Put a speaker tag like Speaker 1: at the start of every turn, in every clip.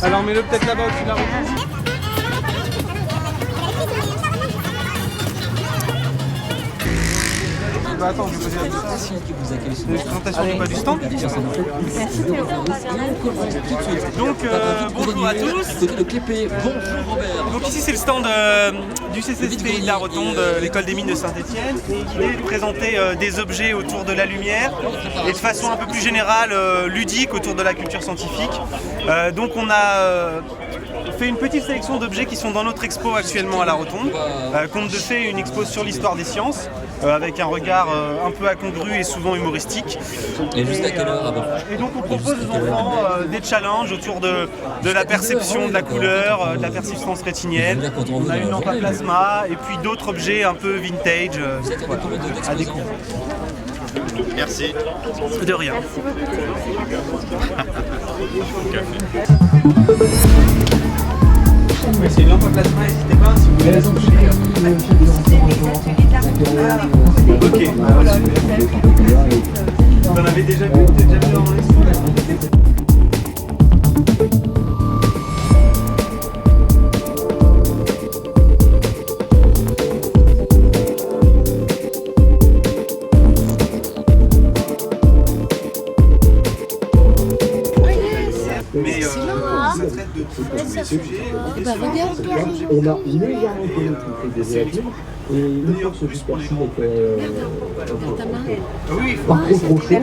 Speaker 1: Alors mets-le peut-être là-bas au-dessus de la route. Bah attends, je vais poser la question. Une présentation du pas du stand. Donc bonjour à tous. Donc ici c'est le stand du CCSP de la Rotonde, l'école des mines de Saint-Etienne. Et l'idée est de présenter des objets autour de la lumière et de façon un peu plus générale, ludique autour de la culture scientifique. Donc on a fait une petite sélection d'objets qui sont dans notre expo actuellement à la Rotonde. Conte de fées, une expo sur l'histoire des sciences, avec un regard un peu incongru et souvent humoristique.
Speaker 2: Et jusqu'à quelle heure avant?
Speaker 1: Et donc on propose aux enfants des challenges autour de la perception de la couleur, de la persistance rétinienne. On a une lampe à plasma et puis d'autres objets un peu vintage à découvrir.
Speaker 3: Merci.
Speaker 1: De rien. C'est une lampe à plasma, n'hésitez pas si vous voulez la toucher. Ok, vous en avez déjà vu, en expo? Mais ça traite de tous les sujets.
Speaker 4: Regarde, on a légèrement pénétré des réactifs et une fois ce juste-ci était pas trop chaud.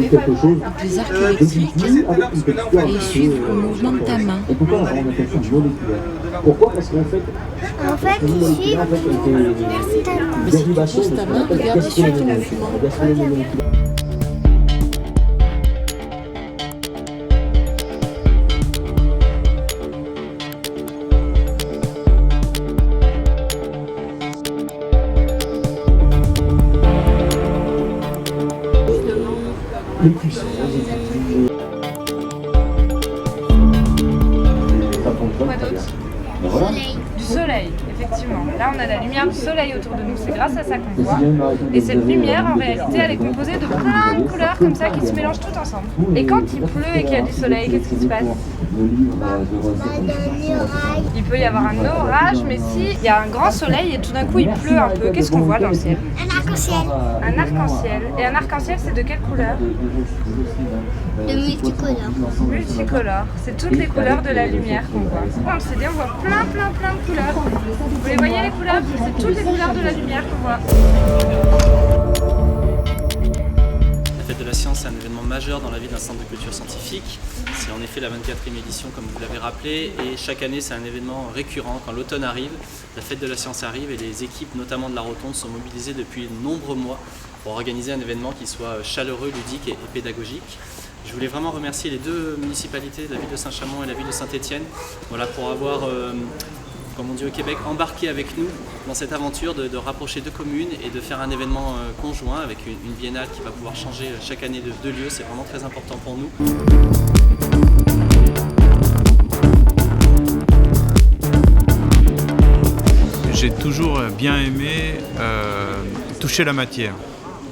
Speaker 4: Quelque chose
Speaker 5: des arcs électriques et suivre le mouvement de ta main.
Speaker 4: et pourquoi on appelle ça moléculaire? Pourquoi? Parce qu'en fait,
Speaker 6: ils suivent
Speaker 5: Mais si tu poses ta main, regarde sur ton mouvement.
Speaker 4: les puissances. Ça fonctionne très bien. Ben voilà.
Speaker 7: Du soleil, effectivement. Là, on a la lumière du soleil autour de nous, c'est grâce à ça qu'on voit. Et cette lumière, en réalité, elle est composée de plein de couleurs comme ça qui se mélangent toutes ensemble. Et quand il pleut et qu'il y a du soleil, qu'est-ce qui se passe? Il peut y avoir un orage, mais s'il y a un grand soleil et tout d'un coup il pleut un peu, qu'est-ce qu'on voit dans le ciel?
Speaker 6: Un arc-en-ciel.
Speaker 7: Un arc-en-ciel. Et un arc-en-ciel, c'est de quelle couleur?
Speaker 6: De multicolore.
Speaker 7: Multicolore. C'est toutes les couleurs de la lumière qu'on voit. Dans le CD, on voit plein de couleurs. Vous les voyez les couleurs? C'est toutes les couleurs de la lumière qu'on voit.
Speaker 8: La Fête de la Science est un événement majeur dans la vie d'un centre de culture scientifique. C'est en effet la 24e édition comme vous l'avez rappelé et chaque année c'est un événement récurrent. Quand l'automne arrive, la Fête de la Science arrive et les équipes notamment de la Rotonde sont mobilisées depuis de nombreux mois pour organiser un événement qui soit chaleureux, ludique et pédagogique. Je voulais vraiment remercier les deux municipalités, la ville de Saint-Chamond et la ville de Saint-Etienne, pour avoir comme on dit au Québec, embarquer avec nous dans cette aventure de rapprocher deux communes et de faire un événement conjoint avec une biennale qui va pouvoir changer chaque année de lieu. C'est vraiment très important pour nous.
Speaker 9: J'ai toujours bien aimé toucher la matière.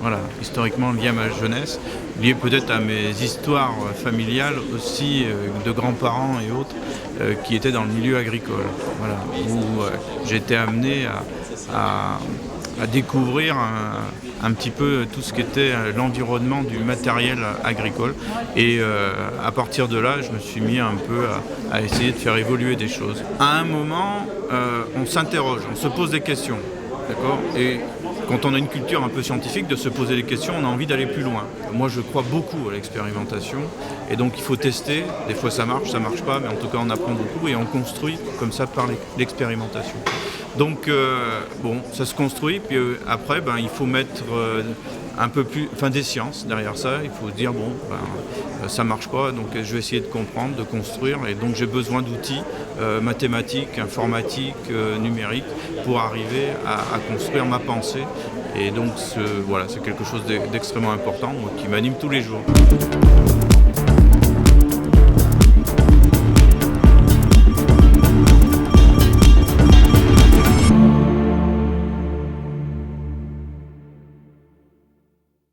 Speaker 9: Voilà, historiquement lié à ma jeunesse, lié peut-être à mes histoires familiales aussi de grands-parents et autres qui étaient dans le milieu agricole. Voilà, où j'ai été amené à découvrir un petit peu tout ce qui était l'environnement du matériel agricole. Et à partir de là, je me suis mis un peu à essayer de faire évoluer des choses. À un moment, on s'interroge, on se pose des questions. D'accord ? Et quand on a une culture un peu scientifique, de se poser des questions, on a envie d'aller plus loin. Moi, je crois beaucoup à l'expérimentation. Et donc, il faut tester. Des fois, ça marche pas. Mais en tout cas, on apprend beaucoup et on construit comme ça par l'expérimentation. Donc, bon, ça se construit. Puis après, il faut mettre un peu plus, des sciences derrière ça. Il faut se dire, bon, ça marche pas. Donc, je vais essayer de comprendre, de construire. Et donc, j'ai besoin d'outils mathématiques, informatiques, numériques pour arriver à construire ma pensée. Et donc, voilà, c'est quelque chose d'extrêmement important, moi, qui m'anime tous les jours.